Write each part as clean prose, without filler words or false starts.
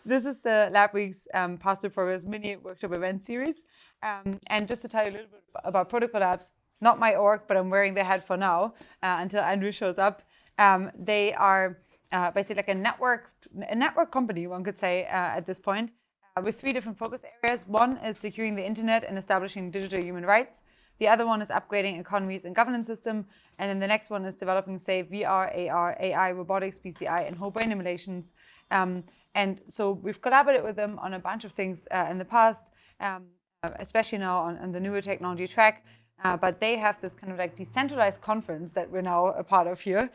This is the LabWeek's Past to Progress mini workshop event series. And just to tell you a little bit about Protocol Labs, not my org, but I'm wearing the hat for now until Andrew shows up. They are basically like a network company, one could say at this point, with 3 different focus areas. One is securing the internet and establishing digital human rights. The other one is upgrading economies and governance system. And then the next one is developing safe VR, AR, AI, robotics, PCI, and whole brain emulations. And so we've collaborated with them on a bunch of things in the past, especially now on the neurotechnology track. But they have this kind of like decentralized conference that we're now a part of here,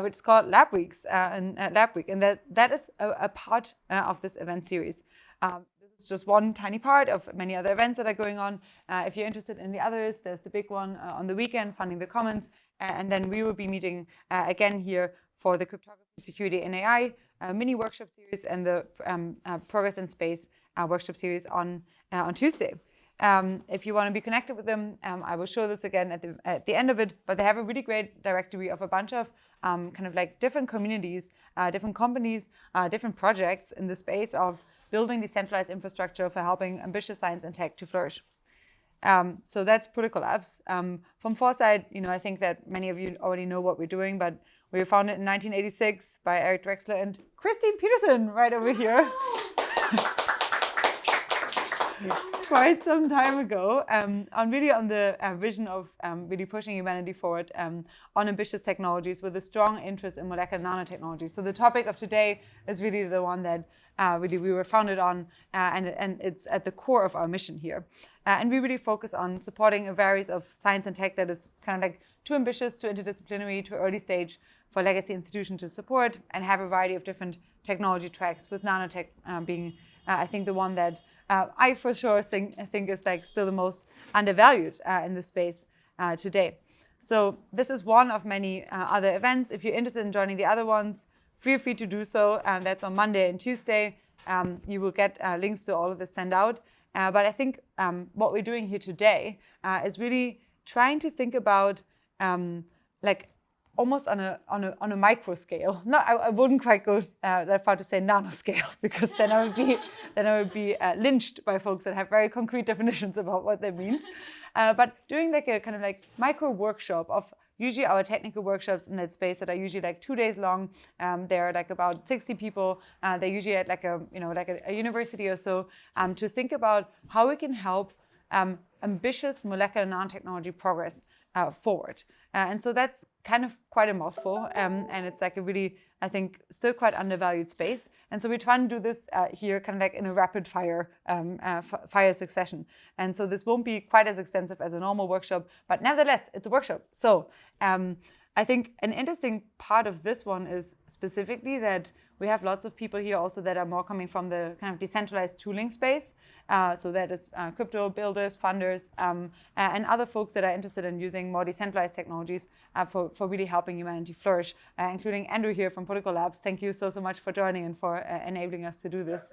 which is called LabWeeks and LabWeek. And that is a part of this event series. This is just one tiny part of many other events that are going on. If you're interested in the others, there's the big one on the weekend, Funding the Commons. And then we will be meeting again here for the Cryptography, Security, and AI mini workshop series and the Progress in Space workshop series on Tuesday. If you want to be connected with them, I will show this again at the end of it, but they have a really great directory of a bunch of kind of like different communities, different companies, different projects in the space of building decentralized infrastructure for helping ambitious science and tech to flourish. So that's Protocol Labs. From Foresight, I think that many of you already know what we're doing, but we were founded in 1986 by Eric Drexler and Christine Peterson right over here. Quite some time ago, on the vision of really pushing humanity forward on ambitious technologies with a strong interest in molecular nanotechnology. So the topic of today is really the one that really we were founded on, and it's at the core of our mission here. And we really focus on supporting a variety of science and tech that is kind of like too ambitious, too interdisciplinary, too early stage for legacy institutions to support, and have a variety of different technology tracks, with nanotech being, I think, the one that I for sure think is like still the most undervalued in the space today. So this is one of many other events. If you're interested in joining the other ones, feel free to do so. That's on Monday and Tuesday. You will get links to all of this sent out. But I think what we're doing here today is really trying to think about like almost on a micro scale. No, I wouldn't quite go that far to say nanoscale, because then I would be lynched by folks that have very concrete definitions about what that means. But doing like a kind of like micro workshop of usually our technical workshops in that space that are usually like 2 days long. They're like about 60 people. They're usually at like a university or so, to think about how we can help ambitious molecular nanotechnology progress forward. And so that's kind of quite a mouthful, and it's like a really, I think, still quite undervalued space. And so we're trying to do this here kind of like in a rapid fire succession. And so this won't be quite as extensive as a normal workshop, but nevertheless, it's a workshop. So I think an interesting part of this one is specifically that we have lots of people here also that are more coming from the kind of decentralized tooling space. So that is crypto builders, funders, and other folks that are interested in using more decentralized technologies for really helping humanity flourish, including Andrew here from Protocol Labs. Thank you so much for joining and for enabling us to do this.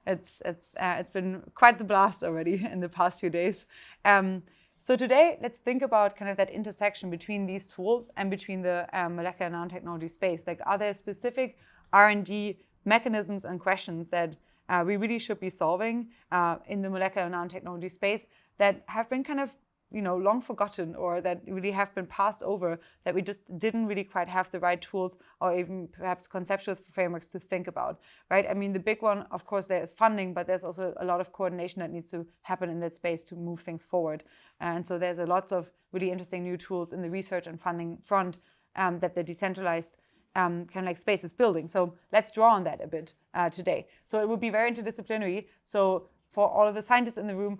It's been quite the blast already in the past few days. So today, let's think about kind of that intersection between these tools and between the molecular nanotechnology space. Like, are there specific R&D mechanisms and questions that we really should be solving in the molecular nanotechnology space that have been kind of, long forgotten, or that really have been passed over, that we just didn't really quite have the right tools or even perhaps conceptual frameworks to think about, right? I mean, the big one, of course, there is funding, but there's also a lot of coordination that needs to happen in that space to move things forward. And so there's lots of really interesting new tools in the research and funding front that the decentralized kind of like space is building. So let's draw on that a bit today. So it will be very interdisciplinary. So for all of the scientists in the room,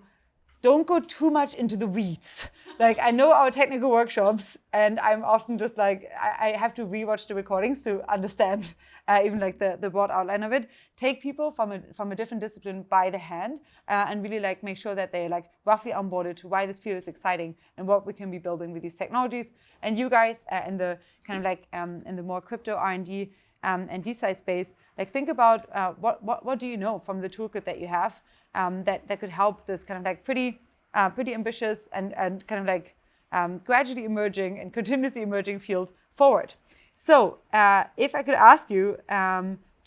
don't go too much into the weeds. Like, I know our technical workshops, and I'm often just like, I have to rewatch the recordings to understand even like the broad outline of it. Take people from a different discipline by the hand and really like make sure that they're like roughly onboarded to why this field is exciting and what we can be building with these technologies. And you guys in the kind of like in the more crypto R&D and DeSci space, like think about what do you know from the toolkit that you have that could help this kind of like pretty ambitious and kind of like gradually emerging and continuously emerging field forward. So if I could ask you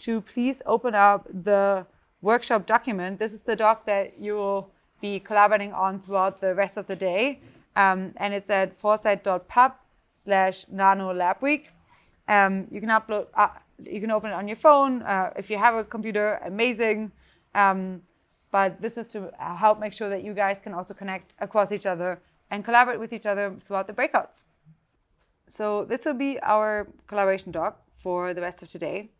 to please open up the workshop document. This is the doc that you will be collaborating on throughout the rest of the day. And it's at foresight.pub/nanolabweek. You can upload. You can open it on your phone. If you have a computer, amazing. But this is to help make sure that you guys can also connect across each other and collaborate with each other throughout the breakouts. So this will be our collaboration doc for the rest of today.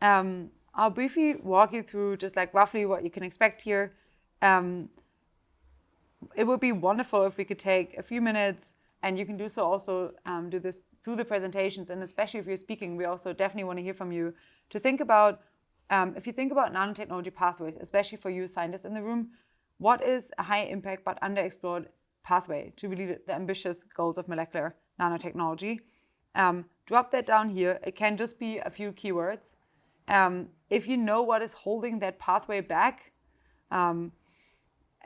I'll briefly walk you through just like roughly what you can expect here. It would be wonderful if we could take a few minutes, and you can do so also do this through the presentations, and especially if you're speaking, we also definitely want to hear from you to think about, if you think about nanotechnology pathways, especially for you scientists in the room, what is a high impact but underexplored pathway to really the ambitious goals of molecular nanotechnology? Drop that down here. It can just be a few keywords. If you know what is holding that pathway back,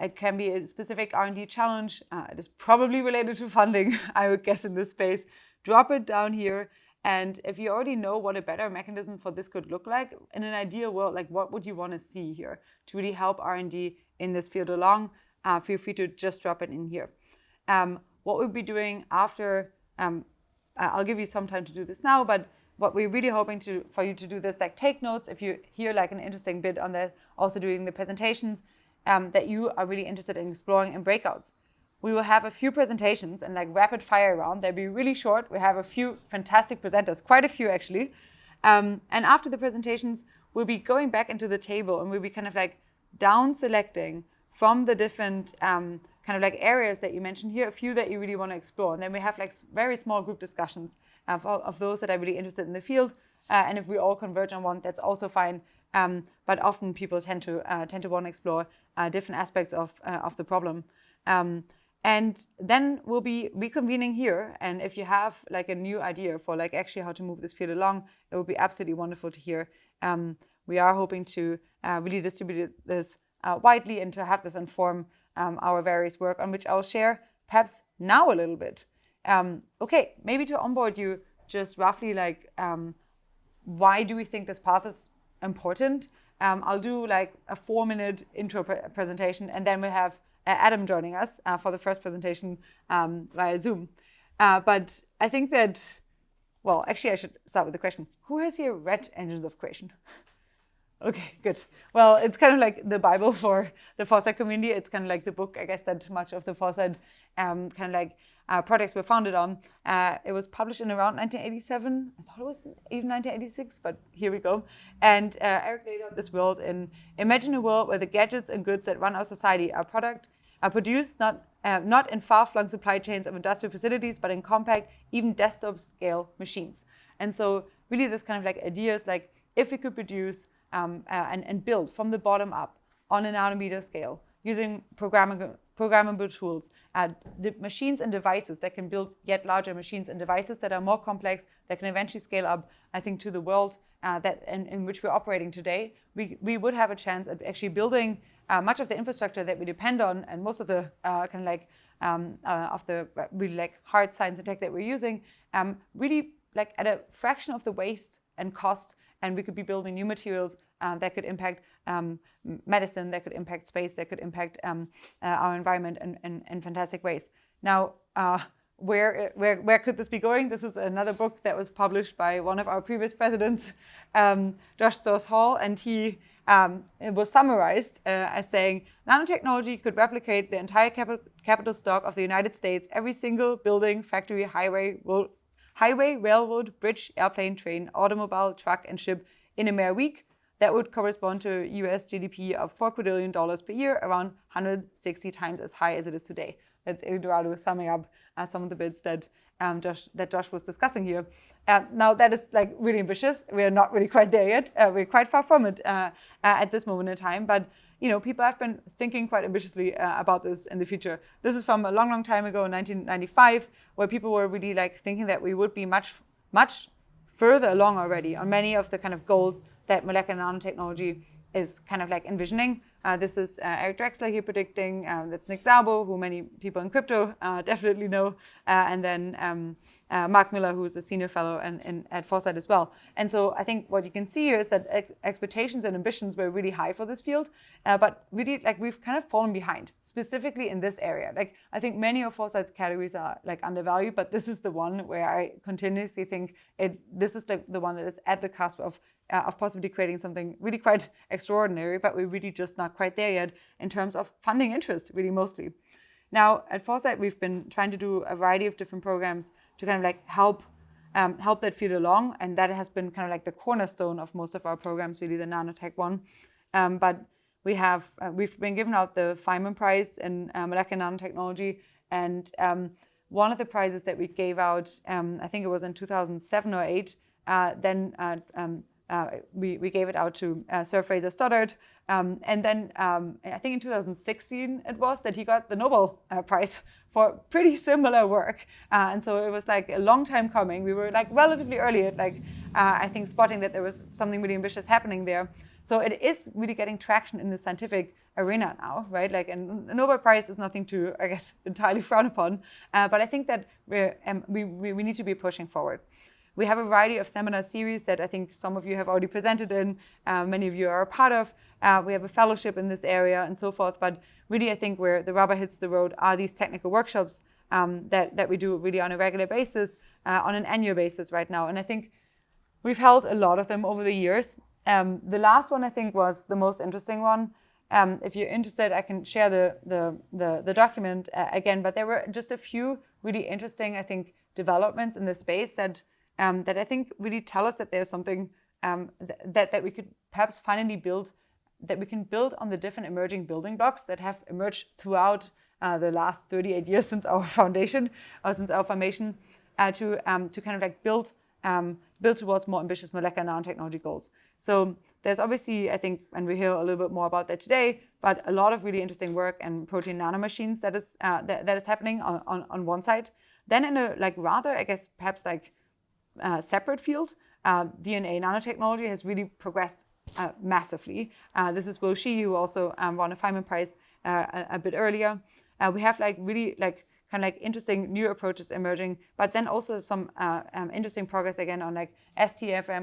it can be a specific R&D challenge. It is probably related to funding, I would guess, in this space. Drop it down here. And if you already know what a better mechanism for this could look like, in an ideal world, like what would you want to see here to really help R&D in this field along? Feel free to just drop it in here. What we'll be doing after, I'll give you some time to do this now, but what we're really hoping for you to do this, like take notes if you hear like an interesting bit on that, also doing the presentations that you are really interested in exploring in breakouts. We will have a few presentations and like rapid fire round. They'll be really short. We have a few fantastic presenters, quite a few actually. And after the presentations, we'll be going back into the table and we'll be kind of like down selecting from the different kind of like areas that you mentioned here, a few that you really want to explore. And then we have like very small group discussions of those that are really interested in the field. And if we all converge on one, that's also fine. But often people tend to want to explore different aspects of the problem. And then we'll be reconvening here. And if you have like a new idea for like actually how to move this field along, it would be absolutely wonderful to hear. We are hoping to really distribute this widely and to have this inform our various work, on which I'll share perhaps now a little bit. Okay, maybe to onboard you, just roughly like why do we think this path is important? I'll do like a 4-minute intro presentation, and then we'll have Adam joining us for the first presentation via Zoom. But I think that, well, actually I should start with the question. Who has here read Engines of Creation? Okay, good. Well, it's kind of like the Bible for the Foresight community. It's kind of like the book, I guess, that much of the Foresight kind of like projects were founded on. It was published in around 1987. I thought it was even 1986, but here we go. And Eric laid out this world in, imagine a world where the gadgets and goods that run our society are produced not in far-flung supply chains of industrial facilities, but in compact, even desktop-scale machines. And so really this kind of like ideas like if we could produce and build from the bottom up on a nanometer scale using programmable tools, the machines and devices that can build yet larger machines and devices that are more complex, that can eventually scale up, I think, to the world that in which we're operating today, we would have a chance at actually building much of the infrastructure that we depend on, and most of the kind of like of the really like hard science and tech that we're using, really like at a fraction of the waste and cost. And we could be building new materials that could impact medicine, that could impact space, that could impact our environment in fantastic ways. Now, where could this be going? This is another book that was published by one of our previous presidents, Josh Storrs-Hall, and it was summarized as saying, nanotechnology could replicate the entire capital stock of the United States, every single building, factory, highway, railroad, bridge, airplane, train, automobile, truck, and ship in a mere week. That would correspond to US GDP of $4 quadrillion per year, around 160 times as high as it is today. That's Eldorado summing up some of the bits that Josh was discussing here. Now that is like really ambitious. We are not really quite there yet. We're quite far from it at this moment in time. But people have been thinking quite ambitiously about this in the future. This is from a long, long time ago, 1995, where people were really like thinking that we would be much, much further along already on many of the kind of goals that molecular nanotechnology is kind of like envisioning. This is Eric Drexler here predicting. That's Nick Szabo, who many people in crypto definitely know, and then Mark Miller, who is a senior fellow at Foresight as well. And so I think what you can see here is that expectations and ambitions were really high for this field, but really like we've kind of fallen behind, specifically in this area. Like I think many of Foresight's categories are like undervalued, but this is the one where I continuously think this is the one that is at the cusp of possibly creating something really quite extraordinary, but we're really just not quite there yet in terms of funding interest, really mostly. Now, at Foresight, we've been trying to do a variety of different programs to kind of like help that field along, and that has been kind of like the cornerstone of most of our programs, really the Nanotech one. But we've been given out the Feynman Prize in Molecular Nanotechnology, and one of the prizes that we gave out, I think it was in 2007 or 8, we gave it out to Sir Fraser Stoddart, and then I think in 2016 it was that he got the Nobel Prize for pretty similar work, and so it was like a long time coming. We were like relatively early at I think spotting that there was something really ambitious happening there. So it is really getting traction in the scientific arena now, right? Like, and a Nobel Prize is nothing to, I guess, entirely frown upon, but I think that we need to be pushing forward. We have a variety of seminar series that I think some of you have already presented in, many of you are a part of. We have a fellowship in this area and so forth, but really I think where the rubber hits the road are these technical workshops that we do really on a regular basis, on an annual basis right now. And I think we've held a lot of them over the years. The last one I think was the most interesting one. If you're interested, I can share the document again, but there were just a few really interesting, I think, developments in the space that I think really tell us that there's something that we could perhaps finally build, that we can build on the different emerging building blocks that have emerged throughout the last 38 years since our foundation, or since our formation, to kind of like build towards more ambitious molecular nanotechnology goals. So there's obviously, I think, and we hear a little bit more about that today, but a lot of really interesting work and protein nanomachines that is happening on one side. Then in a like rather, I guess, perhaps like separate field, DNA nanotechnology has really progressed massively. This is Will Shi, who also won a Feynman Prize a bit earlier. We have like really like kind of like interesting new approaches emerging, but then also some interesting progress again on like STM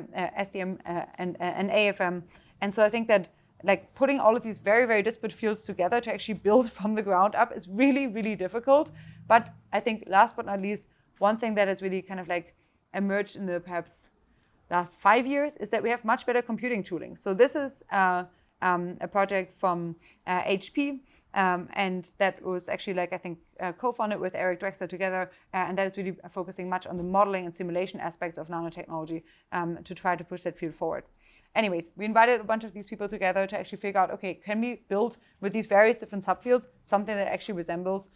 and AFM. And so I think that like putting all of these very, very disparate fields together to actually build from the ground up is really, really difficult. But I think last but not least, one thing that has really kind of like emerged in the perhaps last 5 years is that we have much better computing tooling. So this is a project from HP, and that was actually like I think co-founded with Eric Drexler together, and that is really focusing much on the modeling and simulation aspects of nanotechnology to try to push that field forward. Anyways, we invited a bunch of these people together to actually figure out, okay, can we build with these various different subfields something that actually resembles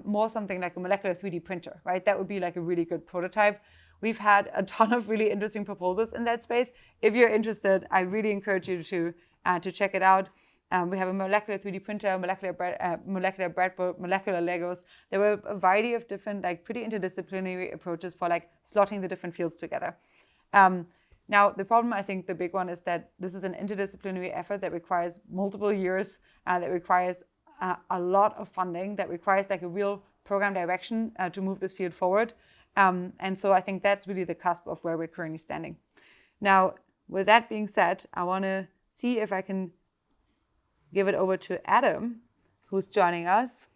more something like a molecular 3D printer, right? That would be like a really good prototype. We've had a ton of really interesting proposals in that space. If you're interested, I really encourage you to check it out. We have a molecular 3D printer, molecular breadboard, molecular Legos. There were a variety of different, like pretty interdisciplinary approaches for like slotting the different fields together. Now, the problem, I think the big one is that this is an interdisciplinary effort that requires multiple years, that requires a lot of funding, that requires like a real program direction to move this field forward. And so I think that's really the cusp of where we're currently standing. Now, with that being said, I want to see if I can give it over to Adam, who's joining us.